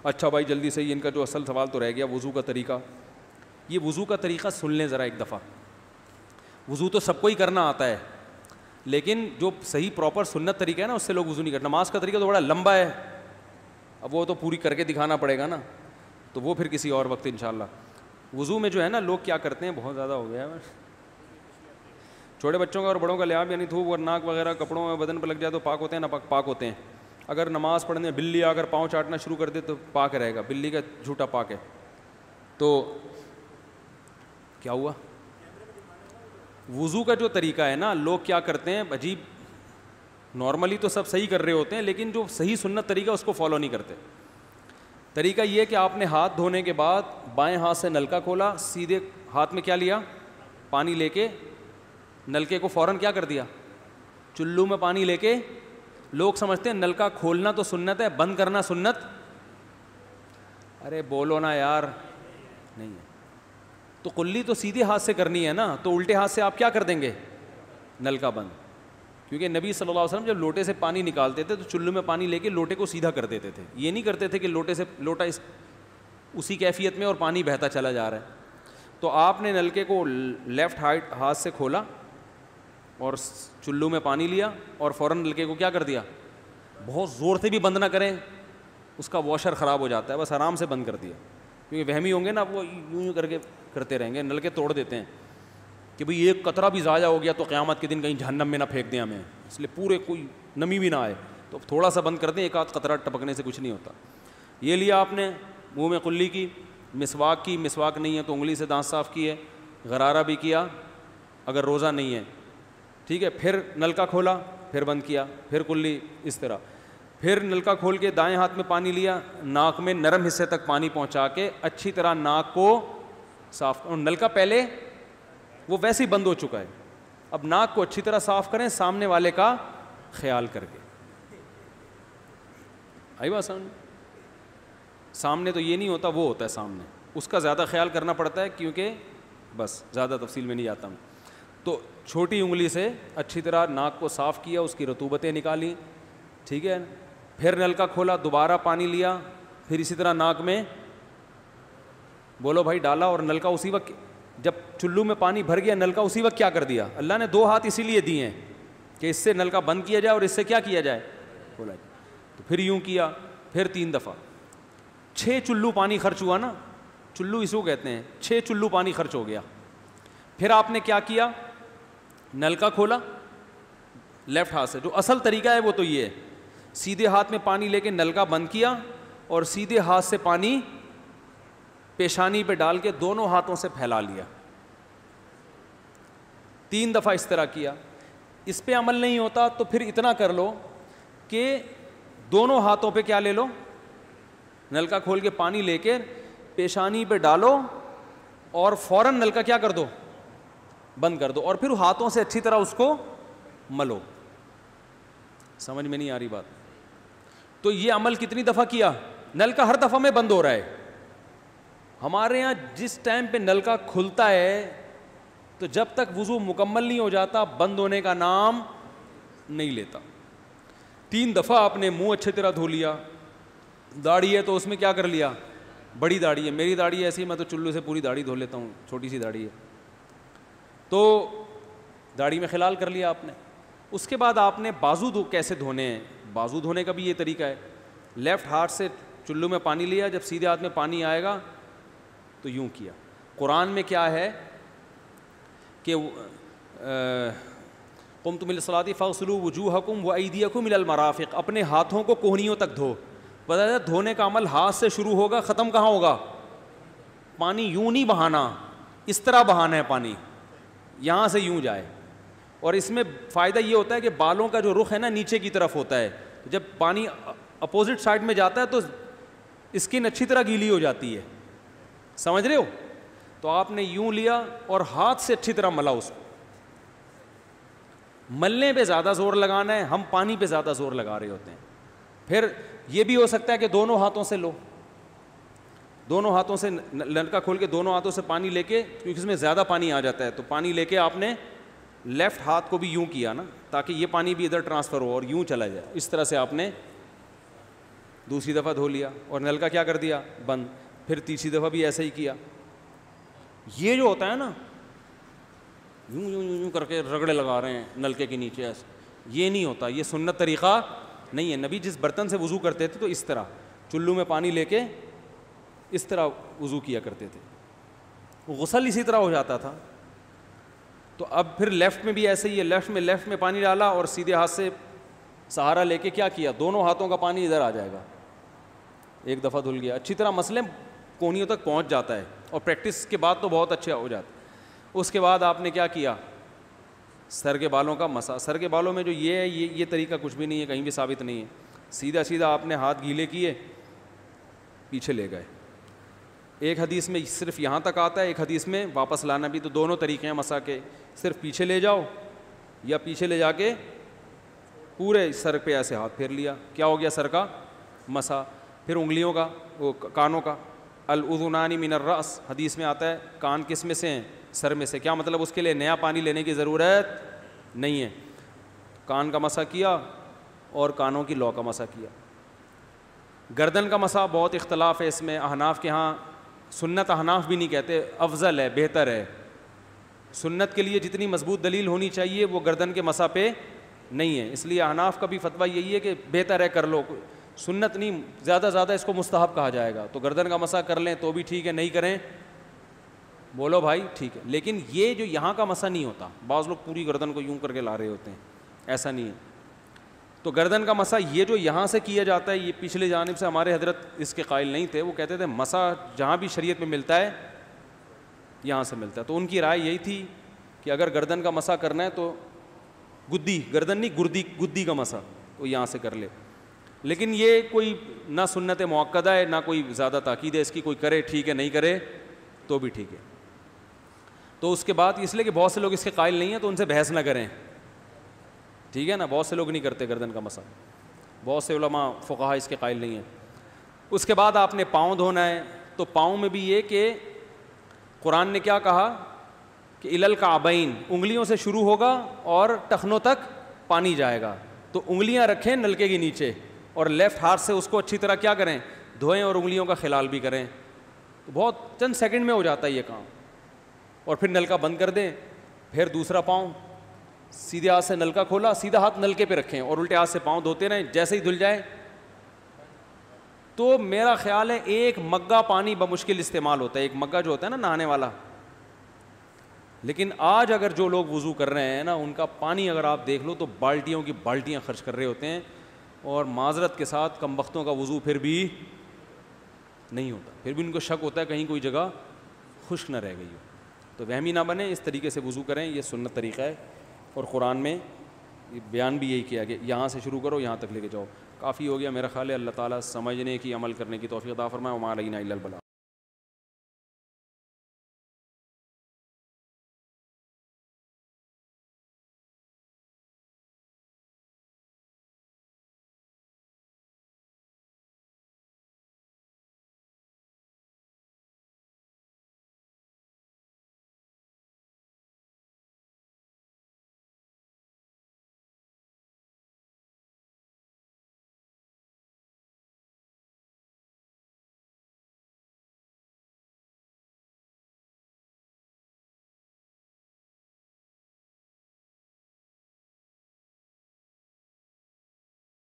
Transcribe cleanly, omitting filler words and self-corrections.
اچھا بھائی جلدی سے ان کا جو اصل سوال تو رہ گیا وضو کا طریقہ. یہ وضو کا طریقہ سن لیں ذرا ایک دفعہ. وضو تو سب کو ہی کرنا آتا ہے, لیکن جو صحیح پراپر سنت طریقہ ہے نا اس سے لوگ وضو نہیں کرتے. نماز کا طریقہ تو بڑا لمبا ہے, اب وہ تو پوری کر کے دکھانا پڑے گا نا, تو وہ پھر کسی اور وقت انشاءاللہ. وضو میں جو ہے نا لوگ کیا کرتے ہیں, بہت زیادہ ہو گیا ہے, چھوٹے بچوں کا اور بڑوں کا لحاظ, یعنی تھوک اور ناک وغیرہ کپڑوں میں بدن پہ لگ جائے تو پاک ہوتے ہیں, نہ پاک ہوتے ہیں. اگر نماز پڑھنے بلی اگر پاؤں چاٹنا شروع کر دے تو پاک رہے گا, بلی کا جھوٹا پاک ہے. تو کیا ہوا, وضو کا جو طریقہ ہے نا لوگ کیا کرتے ہیں عجیب, نارملی تو سب صحیح کر رہے ہوتے ہیں لیکن جو صحیح سنت طریقہ اس کو فالو نہیں کرتے. طریقہ یہ کہ آپ نے ہاتھ دھونے کے بعد بائیں ہاتھ سے نلکا کھولا, سیدھے ہاتھ میں کیا لیا, پانی لے کے نلکے کو فوراً کیا کر دیا, چلو میں پانی لے کے. لوگ سمجھتے ہیں نلکا کھولنا تو سنت ہے, بند کرنا سنت. ارے بولو نا یار, نہیں ہے. تو کلی تو سیدھے ہاتھ سے کرنی ہے نا, تو الٹے ہاتھ سے آپ کیا کر دیں گے, نلکا بند. کیونکہ نبی صلی اللہ علیہ وسلم جب لوٹے سے پانی نکالتے تھے تو چلو میں پانی لے کے لوٹے کو سیدھا کر دیتے تھے. یہ نہیں کرتے تھے کہ لوٹے سے لوٹا اسی کیفیت میں اور پانی بہتا چلا جا رہا ہے. تو آپ نے نلکے کو لیفٹ ہاتھ سے کھولا اور چلو میں پانی لیا اور فوراً نلکے کو کیا کر دیا, بہت زور سے بھی بند نہ کریں, اس کا واشر خراب ہو جاتا ہے, بس آرام سے بند کر دیا. کیونکہ وہمی ہوں گے نا, وہ یوں کر کے کرتے رہیں گے, نلکے توڑ دیتے ہیں کہ بھئی ایک قطرہ بھی ضائع ہو گیا تو قیامت کے دن کہیں جہنم میں نہ پھینک دیں ہمیں, اس لیے پورے کوئی نمی بھی نہ آئے, تو تھوڑا سا بند کر دیں, ایک آدھ قطرہ ٹپکنے سے کچھ نہیں ہوتا. یہ لیا آپ نے, منہ میں کلی کی, مسواک کی, مسواک نہیں ہے تو انگلی سے دانت صاف کیے, غرارہ بھی کیا اگر روزہ نہیں ہے, ٹھیک ہے. پھر نلکا کھولا, پھر بند کیا, پھر کلی, اس طرح. پھر نلکا کھول کے دائیں ہاتھ میں پانی لیا, ناک میں نرم حصے تک پانی پہنچا کے اچھی طرح ناک کو صاف. اور نلکا پہلے وہ ویسے ہی بند ہو چکا ہے, اب ناک کو اچھی طرح صاف کریں سامنے والے کا خیال کر کے. آئی بات سامنے, سامنے تو یہ نہیں ہوتا, وہ ہوتا ہے سامنے, اس کا زیادہ خیال کرنا پڑتا ہے کیونکہ بس زیادہ تفصیل میں نہیں جاتا ہوں. تو چھوٹی انگلی سے اچھی طرح ناک کو صاف کیا, اس کی رطوبتیں نکالی, ٹھیک ہے. پھر نلکا کھولا, دوبارہ پانی لیا, پھر اسی طرح ناک میں بولو بھائی ڈالا, اور نلکا اسی وقت جب چلو میں پانی بھر گیا نلکا اسی وقت کیا کر دیا. اللہ نے 2 ہاتھ اسی لیے دیے ہیں کہ اس سے نلکا بند کیا جائے اور اس سے کیا کیا جائے, کھولا جائے. تو پھر یوں کیا, پھر 3 دفعہ, 6 چلو پانی خرچ ہوا نا, چلو اس کو کہتے ہیں, 6 چلو پانی خرچ ہو گیا. پھر آپ نے کیا کیا, نلکا کھولا لیفٹ ہاتھ سے, جو اصل طریقہ ہے وہ تو یہ ہے, سیدھے ہاتھ میں پانی لے کے نلکا بند کیا اور سیدھے ہاتھ سے پانی پیشانی پہ ڈال کے دونوں ہاتھوں سے پھیلا لیا. 3 دفعہ اس طرح کیا. اس پہ عمل نہیں ہوتا تو پھر اتنا کر لو کہ دونوں ہاتھوں پہ کیا لے لو, نلکا کھول کے پانی لے کے پیشانی پہ ڈالو اور فوراً نلکا کیا کر دو, بند کر دو, اور پھر ہاتھوں سے اچھی طرح اس کو ملو. سمجھ میں نہیں آ رہی بات؟ تو یہ عمل کتنی دفعہ کیا, نلکا ہر دفعہ میں بند ہو رہا ہے. ہمارے ہاں جس ٹائم پہ نلکا کھلتا ہے تو جب تک وضو مکمل نہیں ہو جاتا بند ہونے کا نام نہیں لیتا. 3 دفعہ آپ نے منہ اچھی طرح دھو لیا. داڑھی ہے تو اس میں کیا کر لیا, بڑی داڑھی ہے, میری داڑھی ایسی ہے میں تو چلو سے پوری داڑھی دھو لیتا ہوں, چھوٹی سی داڑھی ہے, تو داڑھی میں خلال کر لیا آپ نے. اس کے بعد آپ نے بازو کیسے دھونے ہیں, بازو دھونے کا بھی یہ طریقہ ہے. لیفٹ ہاتھ سے چلو میں پانی لیا, جب سیدھے ہاتھ میں پانی آئے گا تو یوں کیا. قرآن میں کیا ہے کہ قمتم الی الصلاۃ فاغسلوا وجوہکم وایدیکم الی المرافق, اپنے ہاتھوں کو کوہنیوں تک دھو. بتا دھونے کا عمل ہاتھ سے شروع ہوگا, ختم کہاں ہوگا, پانی یوں نہیں بہانا, اس طرح بہانا ہے پانی, یہاں سے یوں جائے. اور اس میں فائدہ یہ ہوتا ہے کہ بالوں کا جو رخ ہے نا نیچے کی طرف ہوتا ہے, جب پانی اپوزٹ سائڈ میں جاتا ہے تو اسکن اچھی طرح گیلی ہو جاتی ہے. سمجھ رہے ہو؟ تو آپ نے یوں لیا اور ہاتھ سے اچھی طرح ملا اس کو. ملنے پہ زیادہ زور لگانا ہے, ہم پانی پہ زیادہ زور لگا رہے ہوتے ہیں. پھر یہ بھی ہو سکتا ہے کہ دونوں ہاتھوں سے لو, دونوں ہاتھوں سے نلکا کھول کے دونوں ہاتھوں سے پانی لے کے, کیونکہ اس میں زیادہ پانی آ جاتا ہے, تو پانی لے کے آپ نے لیفٹ ہاتھ کو بھی یوں کیا نا, تاکہ یہ پانی بھی ادھر ٹرانسفر ہو اور یوں چلا جائے. اس طرح سے آپ نے دوسری دفعہ دھو لیا اور نل کا کیا کر دیا بند, پھر تیسری دفعہ بھی ایسا ہی کیا. یہ جو ہوتا ہے نا یوں یوں یوں یوں کر کے رگڑے لگا رہے ہیں نلکے کے نیچے ایسے, یہ نہیں ہوتا, یہ سنت طریقہ نہیں ہے. نبی جس برتن سے وضو کرتے تھے تو اس طرح چلو میں پانی لے کے اس طرح وضو کیا کرتے تھے, غسل اسی طرح ہو جاتا تھا. تو اب پھر لیفٹ میں بھی ایسے ہی ہے, لیفٹ میں پانی ڈالا اور سیدھے ہاتھ سے سہارا لے کے کیا کیا, دونوں ہاتھوں کا پانی ادھر آ جائے گا, ایک دفعہ دھل گیا. اچھی طرح مسئلے کونیوں تک پہنچ جاتا ہے اور پریکٹس کے بعد تو بہت اچھا ہو جاتا ہے. اس کے بعد آپ نے کیا کیا, سر کے بالوں کا مسح. سر کے بالوں میں جو یہ ہے یہ طریقہ کچھ بھی نہیں ہے, کہیں بھی ثابت نہیں ہے. سیدھا سیدھا آپ نے ہاتھ گیلے کیے, پیچھے لے گئے. ایک حدیث میں صرف یہاں تک آتا ہے, ایک حدیث میں واپس لانا بھی. تو دونوں طریقے ہیں مسح کے, صرف پیچھے لے جاؤ یا پیچھے لے جا کے پورے سر پہ ایسے ہاتھ پھیر لیا, کیا ہو گیا سر کا مسح. پھر انگلیوں کا, وہ کانوں کا, الاذنان من الراس, حدیث میں آتا ہے کان کس میں سے ہیں, سر میں سے. کیا مطلب, اس کے لیے نیا پانی لینے کی ضرورت نہیں ہے. کان کا مسح کیا اور کانوں کی لو کا مسح کیا. گردن کا مسح بہت اختلاف ہے اس میں. احناف کے ہاں سنت, احناف بھی نہیں کہتے, افضل ہے, بہتر ہے. سنت کے لیے جتنی مضبوط دلیل ہونی چاہیے وہ گردن کے مسح پہ نہیں ہے, اس لیے احناف کا بھی فتویٰ یہی ہے کہ بہتر ہے کر لو, سنت نہیں, زیادہ زیادہ اس کو مستحب کہا جائے گا. تو گردن کا مسح کر لیں تو بھی ٹھیک ہے, نہیں کریں بولو بھائی ٹھیک ہے. لیکن یہ جو یہاں کا مسح نہیں ہوتا, بعض لوگ پوری گردن کو یوں کر کے لا رہے ہوتے ہیں, ایسا نہیں ہے. تو گردن کا مسح یہ جو یہاں سے کیا جاتا ہے, یہ پچھلے جانب سے ہمارے حضرت اس کے قائل نہیں تھے, وہ کہتے تھے مسح جہاں بھی شریعت میں ملتا ہے یہاں سے ملتا ہے. تو ان کی رائے یہی تھی کہ اگر گردن کا مسح کرنا ہے تو گدی, گردن نہیں گدی کا مسح, وہ یہاں سے کر لے. لیکن یہ کوئی نہ سنت مؤکدہ ہے نہ کوئی زیادہ تاکید ہے اس کی, کوئی کرے ٹھیک ہے, نہیں کرے تو بھی ٹھیک ہے. تو اس کے بعد اس لیے کہ بہت سے لوگ اس کے قائل نہیں ہیں تو ان سے بحث نہ کریں, ٹھیک ہے نا. بہت سے لوگ نہیں کرتے گردن کا مسح, بہت سے علماء فقہا اس کے قائل نہیں ہیں. اس کے بعد آپ نے پاؤں دھونا ہے. تو پاؤں میں بھی یہ کہ قرآن نے کیا کہا کہ الی الکعبین, انگلیوں سے شروع ہوگا اور ٹخنوں تک پانی جائے گا. تو انگلیاں رکھیں نلکے کے نیچے اور لیفٹ ہاتھ سے اس کو اچھی طرح کیا کریں, دھوئیں اور انگلیوں کا خلال بھی کریں. تو بہت چند سیکنڈ میں ہو جاتا ہے یہ کام. اور پھر نلکا بند کر دیں. پھر دوسرا پاؤں سیدھے ہاتھ سے نلکا کھولا, سیدھا ہاتھ نلکے پہ رکھیں اور الٹے ہاتھ سے پاؤں دھوتے رہیں, جیسے ہی دھل جائے. تو میرا خیال ہے ایک مگا پانی بمشکل استعمال ہوتا ہے, ایک مگا جو ہوتا ہے نا نہانے والا. لیکن آج اگر جو لوگ وضو کر رہے ہیں نا, ان کا پانی اگر آپ دیکھ لو تو بالٹیوں کی بالٹیاں خرچ کر رہے ہوتے ہیں, اور معذرت کے ساتھ کم بختوں کا وضو پھر بھی نہیں ہوتا. پھر بھی ان کو شک ہوتا ہے کہیں کوئی جگہ خشک نہ رہ گئی ہو. تو وہمی نہ بنے, اس طریقے سے وضو کریں, یہ سنت طریقہ ہے. اور قرآن میں بیان بھی یہی کیا کہ یہاں سے شروع کرو یہاں تک لے کے جاؤ. کافی ہو گیا میرا خیال ہے. اللہ تعالیٰ سمجھنے کی, عمل کرنے کی توفیق عطا فرمائے. وما علینا الا البلاغ.